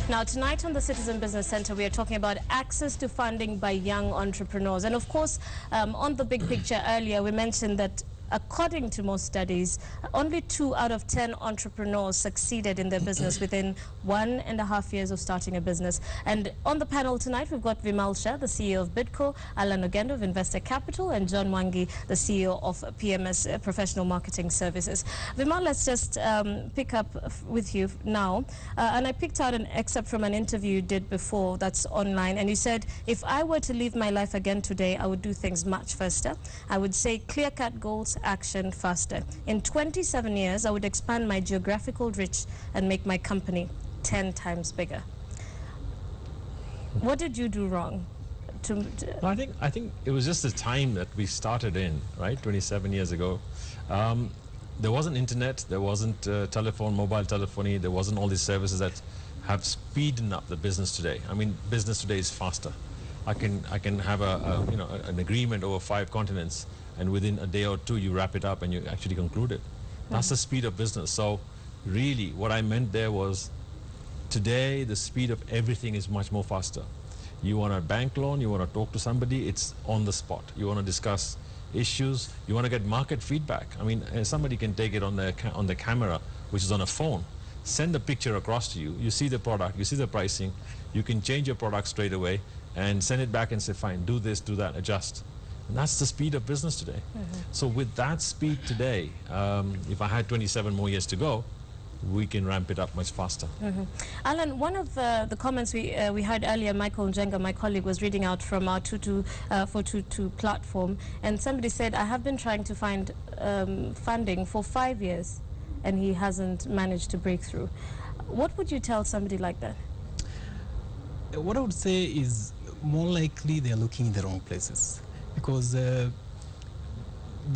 Now, tonight on the Citizen Business Center, we are talking about access to funding by young entrepreneurs. And of course, on the big picture earlier, we mentioned that according to most studies, only 2 out of 10 entrepreneurs succeeded in their business within 1.5 years of starting a business. And on the panel tonight, we've got Vimal Shah, the CEO of Bidco, Alan Ogendo of Investor Capital, and John Mwangi, the CEO of PMS Professional Marketing Services. Vimal, let's just pick up with you now. And I picked out an excerpt from an interview you did before that's online. And you said, if I were to live my life again today, I would do things much faster. I would say clear-cut goals, action faster. In 27 years, I would expand my geographical reach and make my company 10 times bigger. What did you do wrong? I think it was just the time that we started in, right? 27 years ago. There wasn't internet, there wasn't mobile telephony, there wasn't all these services that have speeded up the business today. I mean, business today is faster. I can have an agreement over 5 continents, and within a day or 2 you wrap it up and you actually conclude it. That's the speed of business. So really what I meant there was, today the speed of everything is much more faster. You want a bank loan, you want to talk to somebody, it's on the spot. You want to discuss issues, you want to get market feedback. I mean, somebody can take it on the camera, which is on a phone, send the picture across to you, you see the product, you see the pricing, you can change your product straight away and send it back and say, fine, do this, do that, adjust. And that's the speed of business today. So with that speed today, if I had 27 more years to go, we can ramp it up much faster. Alan, one of the comments we heard earlier, Michael Njenga, my colleague, was reading out from our 422 platform, and somebody said, I have been trying to find funding for 5 years, and he hasn't managed to break through. What would you tell somebody like that? What I would say is, more likely they're looking in the wrong places, because the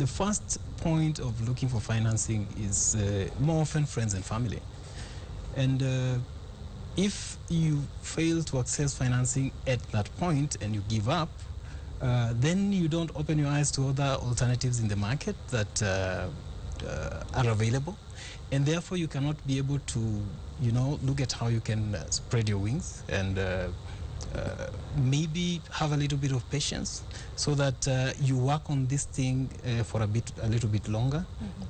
first point of looking for financing is more often friends and family. And if you fail to access financing at that point and you give up, then you don't open your eyes to other alternatives in the market that are available. And therefore you cannot be able to, look at how you can spread your wings and maybe have a little bit of patience, so that you work on this thing for a little bit longer,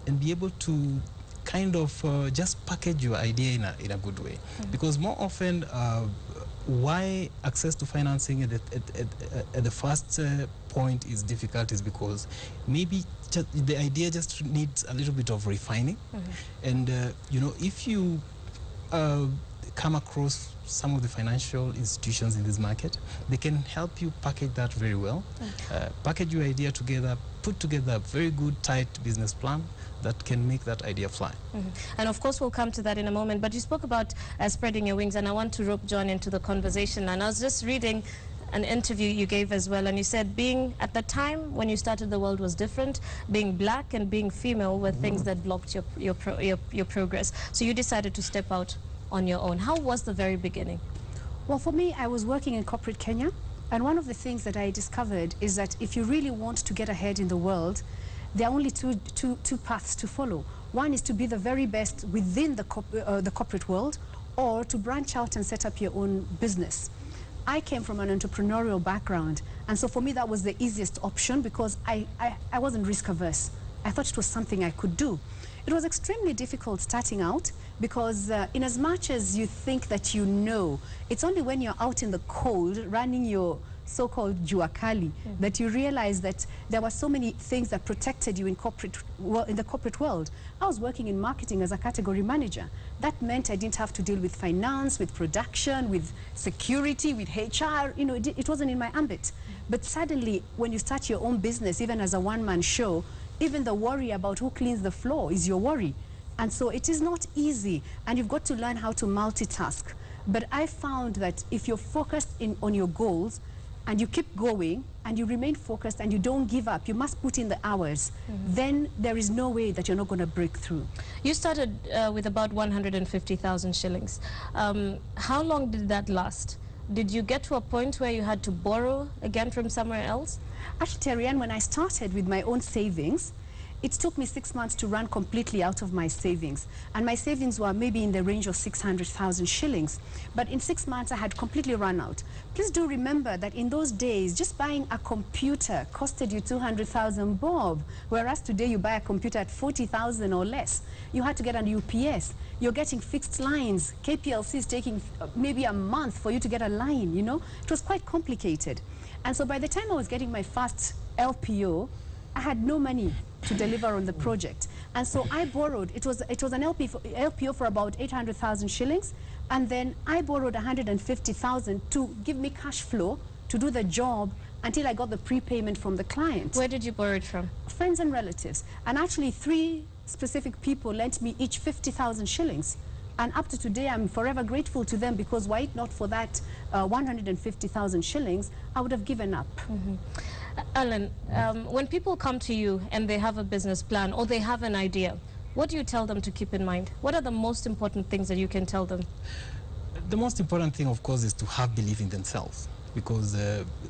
and be able to kind of just package your idea in a good way. Because more often, why access to financing at the first point is difficult is because maybe the idea just needs a little bit of refining. And if you come across some of the financial institutions in this market, they can help you package that very well. Package your idea together, put together a very good, tight business plan that can make that idea fly. And of course, we'll come to that in a moment. But you spoke about spreading your wings, and I want to rope John into the conversation. And I was just reading an interview you gave as well, and you said being, at the time when you started, the world was different. Being black and being female were things that blocked your progress. So you decided to step out on your own. How was the very beginning? Well, for me, I was working in corporate Kenya, and one of the things that I discovered is that if you really want to get ahead in the world, there are only two paths to follow. One is to be the very best within the corporate world, or to branch out and set up your own business. I came from an entrepreneurial background, and so for me that was the easiest option, because I wasn't risk averse. I thought it was something I could do. It was extremely difficult starting out, because in as much as you think that it's only when you're out in the cold running your so-called jua kali that you realize that there were so many things that protected you in the corporate world. I was working in marketing as a category manager. That meant I didn't have to deal with finance, with production, with security, with HR. It wasn't in my ambit. But suddenly, when you start your own business, even as a one-man show, even the worry about who cleans the floor is your worry. And so it is not easy, and you've got to learn how to multitask. But I found that if you're focused on your goals, and you keep going, and you remain focused, and you don't give up, you must put in the hours, then there is no way that you're not going to break through. You started with about 150,000 shillings. How long did that last? Did you get to a point where you had to borrow again from somewhere else? Actually, Terry Ann, when I started with my own savings, It took me 6 months to run completely out of my savings. And my savings were maybe in the range of 600,000 shillings. But in 6 months, I had completely run out. Please do remember that in those days, just buying a computer costed you 200,000 bob, whereas today you buy a computer at 40,000 or less. You had to get an UPS. You're getting fixed lines. KPLC is taking maybe a month for you to get a line, you know. It was quite complicated. And so by the time I was getting my first LPO, I had no money to deliver on the project. And so I borrowed, it was an LPO for about 800,000 shillings, and then I borrowed 150,000 to give me cash flow to do the job until I got the prepayment from the client. Where did you borrow it from? Friends and relatives. And actually 3 specific people lent me each 50,000 shillings. And up to today, I'm forever grateful to them, because were it not for that 150,000 shillings, I would have given up. Alan, when people come to you and they have a business plan or they have an idea, what do you tell them to keep in mind? What are the most important things that you can tell them? The most important thing, of course, is to have belief in themselves, because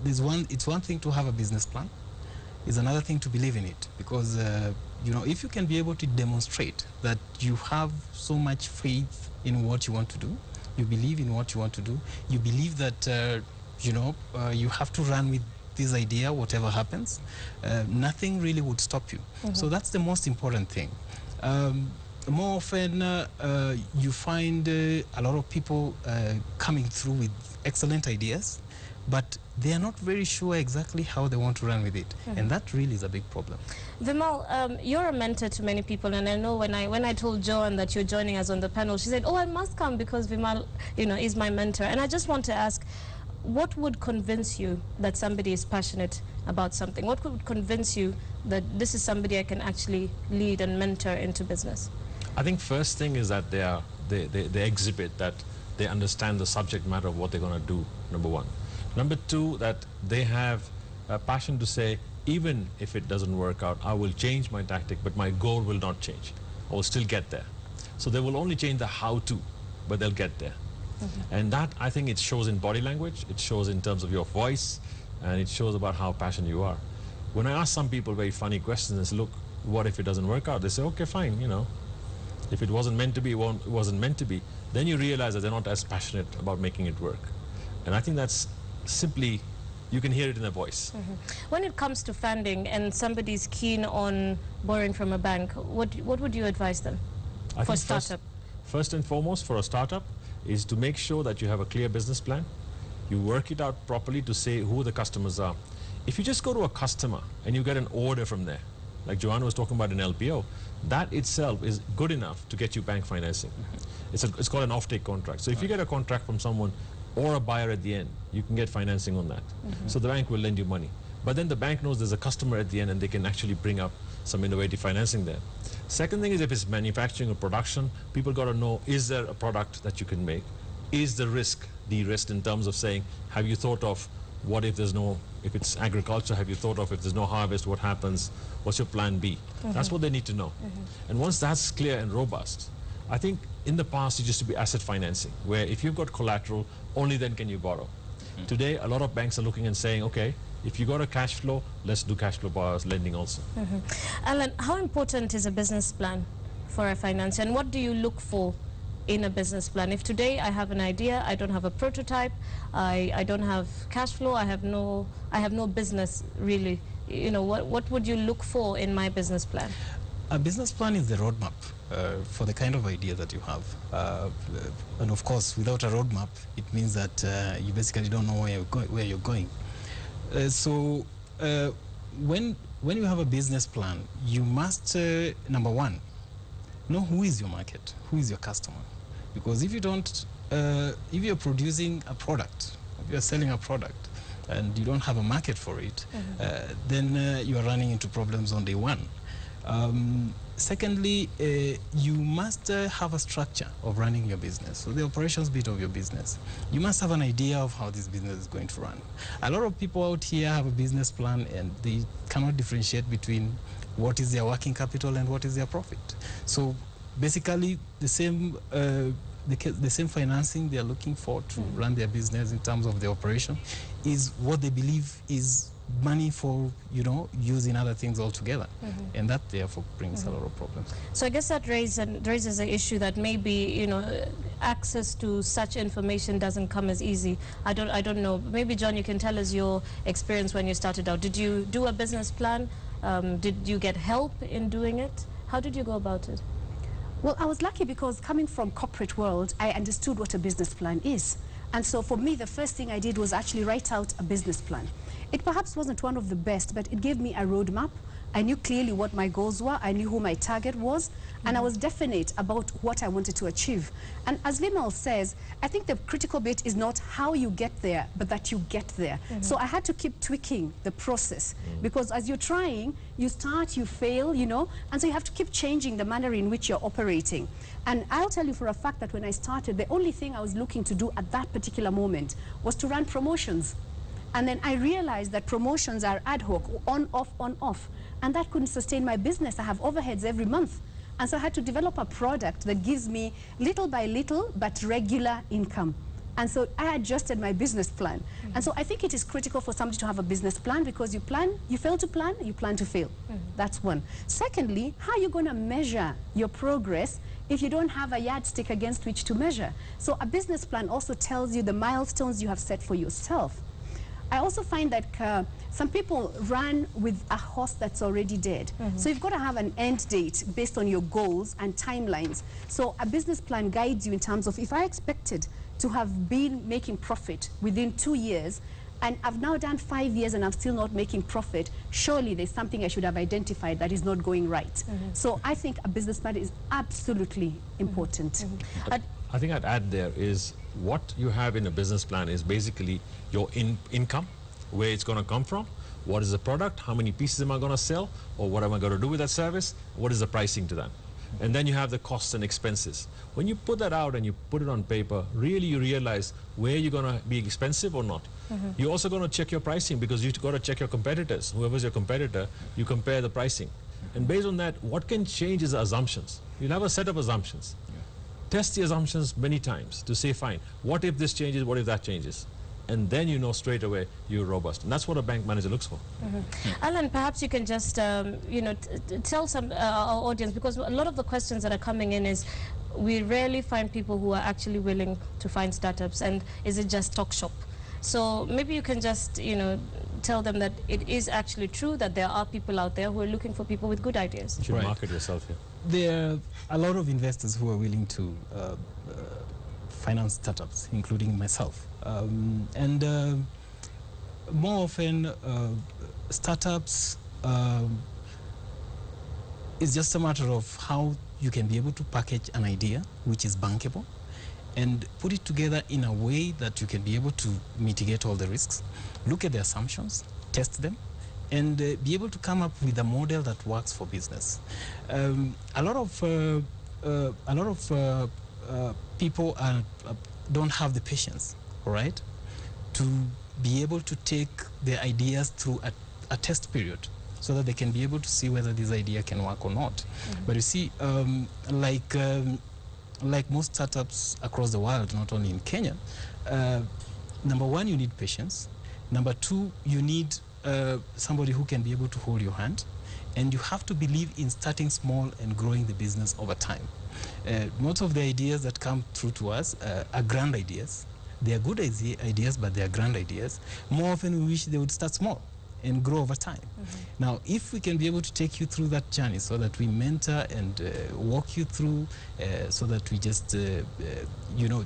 it's one thing to have a business plan. It's another thing to believe in it, because you know, if you can be able to demonstrate that you have so much faith in what you want to do, you believe in what you want to do, you believe that you know, you have to run with this idea, whatever happens, nothing really would stop you. So that's the most important thing. More often, you find a lot of people coming through with excellent ideas, but they are not very sure exactly how they want to run with it. And that really is a big problem. Vimal, you're a mentor to many people, and I know when I told Joanne that you're joining us on the panel, she said, oh, I must come because Vimal, you know, is my mentor. And I just want to ask, what would convince you that somebody is passionate about something? What would convince you that this is somebody I can actually lead and mentor into business? I think first thing is that they exhibit that they understand the subject matter of what they're going to do, number one. Number two, that they have a passion to say, even if it doesn't work out, I will change my tactic, but my goal will not change. I will still get there. So they will only change the how-to, but they'll get there. And that, I think, it shows in body language, it shows in terms of your voice, and it shows about how passionate you are. When I ask some people very funny questions and say, look, what if it doesn't work out? They say, okay, fine, you know, if it wasn't meant to be, it wasn't meant to be. Then you realize that they're not as passionate about making it work. And I think that's simply, you can hear it in their voice. When it comes to funding and somebody's keen on borrowing from a bank, what would you advise them for a startup? First and foremost, for a startup, is to make sure that you have a clear business plan. You work it out properly to say who the customers are. If you just go to a customer and you get an order from there, like Joanna was talking about an LPO, that itself is good enough to get you bank financing. It's called an offtake contract. So if you get a contract from someone or a buyer at the end, you can get financing on that. So the bank will lend you money. But then the bank knows there's a customer at the end and they can actually bring up some innovative financing there. Second thing is, if it's manufacturing or production, people got to know, is there a product that you can make? Is the risk de-risked in terms of saying, have you thought of what if there's no, if it's agriculture, have you thought of if there's no harvest, what happens? What's your plan B? That's what they need to know. And once that's clear and robust, I think in the past it used to be asset financing, where if you've got collateral, only then can you borrow. Today, a lot of banks are looking and saying, okay, if you got a cash flow, let's do cash flow borrows lending also. Alan, how important is a business plan for a financier, and what do you look for in a business plan? If today I have an idea, I don't have a prototype, I don't have cash flow, I have no business really, you know, what would you look for in my business plan? A business plan is the roadmap for the kind of idea that you have. And of course, without a roadmap, it means that you basically don't know where you're going. So when you have a business plan, you must, number one, know who is your market, who is your customer. Because if you don't, if you're producing a product, if you're selling a product, and you don't have a market for it, then you are running into problems on day one. Secondly, you must have a structure of running your business, so the operations bit of your business. You must have an idea of how this business is going to run. A lot of people out here have a business plan and they cannot differentiate between what is their working capital and what is their profit. So basically the same financing they are looking for to run their business in terms of the operation is what they believe is money for, using other things altogether. And that therefore brings a lot of problems. So I guess that raises an issue that maybe, access to such information doesn't come as easy. I don't know. Maybe, John, you can tell us your experience when you started out. Did you do a business plan? Did you get help in doing it? How did you go about it? Well, I was lucky because coming from corporate world, I understood what a business plan is. And so for me, the first thing I did was actually write out a business plan. It perhaps wasn't one of the best, but it gave me a roadmap. I knew clearly what my goals were. I knew who my target was. And I was definite about what I wanted to achieve. And as Limal says, I think the critical bit is not how you get there, but that you get there. So I had to keep tweaking the process because as you're trying, you start, you fail, and so you have to keep changing the manner in which you're operating. And I'll tell you for a fact that when I started, the only thing I was looking to do at that particular moment was to run promotions. And then I realized that promotions are ad hoc, on, off. And that couldn't sustain my business. I have overheads every month. And so I had to develop a product that gives me little by little, but regular income. And so I adjusted my business plan. And so I think it is critical for somebody to have a business plan because you fail to plan, you plan to fail. That's one. Secondly, how are you going to measure your progress if you don't have a yardstick against which to measure? So a business plan also tells you the milestones you have set for yourself. I also find that some people run with a horse that's already dead. So you've got to have an end date based on your goals and timelines. So a business plan guides you in terms of if I expected to have been making profit within 2 years, and I've now done 5 years and I'm still not making profit, surely there's something I should have identified that is not going right. So I think a business plan is absolutely important. I think I'd add there is what you have in a business plan is basically your income, where it's going to come from, what is the product, how many pieces am I going to sell, or what am I going to do with that service, what is the pricing to that. And then you have the costs and expenses. When you put that out and you put it on paper, really you realize where you're going to be expensive or not. You're also going to check your pricing because you've got to check your competitors. Whoever's your competitor, you compare the pricing. And based on that, what can change is the assumptions. You'll have a set of assumptions. Test the assumptions many times to say, fine, what if this changes, what if that changes? And then you know straight away you're robust. And that's what a bank manager looks for. Alan, perhaps you can just, tell some our audience, because a lot of the questions that are coming in is, we rarely find people who are actually willing to find startups, and is it just talk shop? So maybe you can just, tell them that it is actually true that there are people out there who are looking for people with good ideas. You should market yourself here. There are a lot of investors who are willing to finance startups, including myself. More often, startups is just a matter of how you can be able to package an idea which is bankable and put it together in a way that you can be able to mitigate all the risks, look at the assumptions, test them, and be able to come up with a model that works for business. A lot of people don't have the patience, right, to be able to take their ideas through a test period so that they can be able to see whether this idea can work or not. But you see, like most startups across the world, not only in Kenya, number one, you need patience. Number two, you need somebody who can be able to hold your hand. And you have to believe in starting small and growing the business over time. Most of the ideas that come through to us are grand ideas. They are good ideas, but they are grand ideas. More often we wish they would start small and grow over time. Now, if we can be able to take you through that journey so that we mentor and walk you through, so that we just,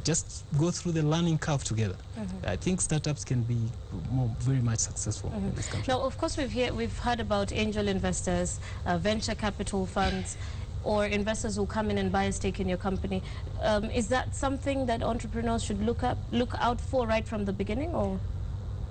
just go through the learning curve together, I think startups can be very much successful in this country. Now, of course, we've heard about angel investors, venture capital funds, or investors who come in and buy a stake in your company. Is that something that entrepreneurs should look out for right from the beginning, or?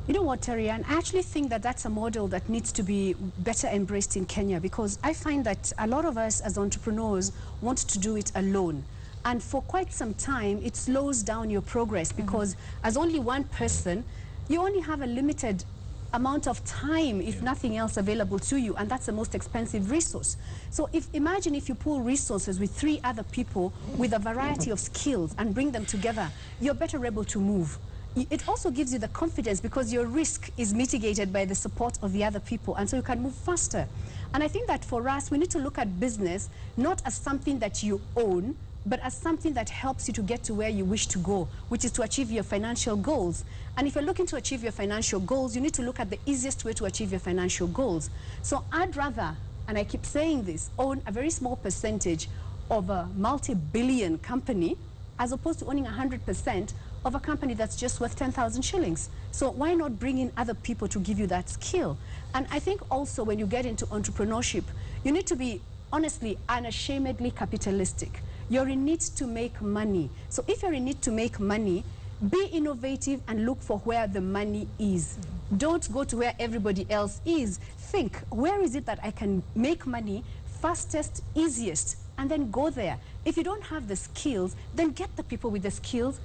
You know what, Terry, I actually think that that's a model that needs to be better embraced in Kenya, because I find that a lot of us as entrepreneurs want to do it alone. And for quite some time, it slows down your progress because as only one person, you only have a limited amount of time, if nothing else, available to you, and that's the most expensive resource. So imagine if you pool resources with 3 other people with a variety of skills and bring them together, you're better able to move. it also gives you the confidence because your risk is mitigated by the support of the other people, and so you can move faster. And I think that for us, we need to look at business not as something that you own, but as something that helps you to get to where you wish to go, which is to achieve your financial goals. And if you're looking to achieve your financial goals, you need to look at the easiest way to achieve your financial goals. So I'd rather, and I keep saying this, own a very small percentage of a multi-billion company as opposed to owning 100% of a company that's just worth 10,000 shillings. So why not bring in other people to give you that skill? And I think also when you get into entrepreneurship, you need to be honestly, unashamedly capitalistic. You're in need to make money. So if you're in need to make money, be innovative and look for where the money is. Don't go to where everybody else is. Think, where is it that I can make money fastest, easiest, and then go there. If you don't have the skills, then get the people with the skills,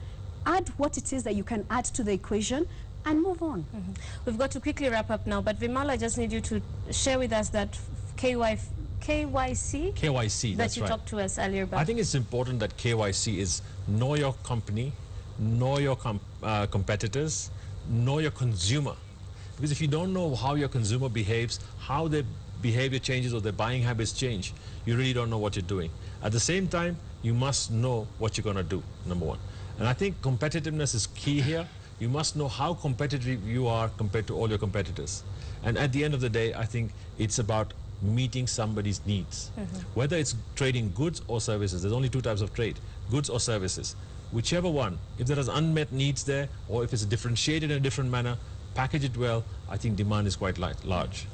add what it is that you can add to the equation, and move on. We've got to quickly wrap up now, but Vimal, I just need you to share with us that KYC KYC, that that's you right. talked to us earlier about. I think it's important that KYC is know your company, know your competitors, know your consumer. Because if you don't know how your consumer behaves, how their behavior changes or their buying habits change, you really don't know what you're doing. At the same time, you must know what you're going to do, number one. And I think competitiveness is key here. You must know how competitive you are compared to all your competitors. And at the end of the day, I think it's about meeting somebody's needs. Whether it's trading goods or services, there's only two types of trade, goods or services. Whichever one, if there is unmet needs there, or if it's differentiated in a different manner, package it well, I think demand is quite large.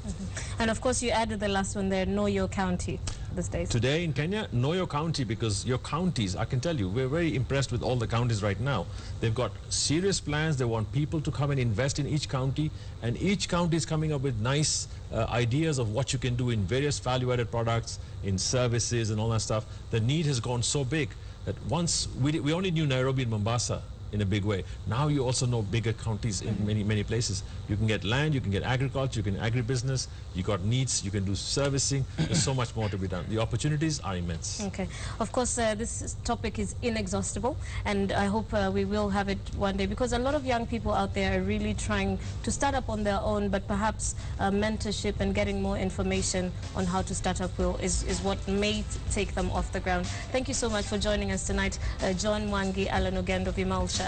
And of course you added the last one there, know your county these days. Today in Kenya, know your county, because your counties, I can tell you, we're very impressed with all the counties right now. They've got serious plans. They want people to come and invest in each county, and each county is coming up with nice ideas of what you can do in various value-added products, in services and all that stuff. The need has gone so big that once we only knew Nairobi and Mombasa in a big way. Now you also know bigger counties in many places. You can get land, you can get agriculture, you can agribusiness, you got needs, you can do servicing. There's so much more to be done. The opportunities are immense. Okay. Of course, this topic is inexhaustible, and I hope we will have it one day, because a lot of young people out there are really trying to start up on their own, but perhaps mentorship and getting more information on how to start up is what may take them off the ground. Thank you so much for joining us tonight, John Mwangi, Alan Ogendo, Vimal Shah.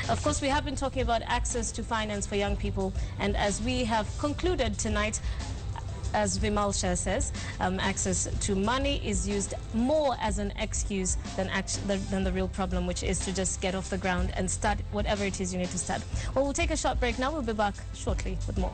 Of course, we have been talking about access to finance for young people, and as we have concluded tonight, as Vimal Shah says, access to money is used more as an excuse than the real problem, which is to just get off the ground and start whatever it is you need to start. Well, we'll take a short break now. We'll be back shortly with more.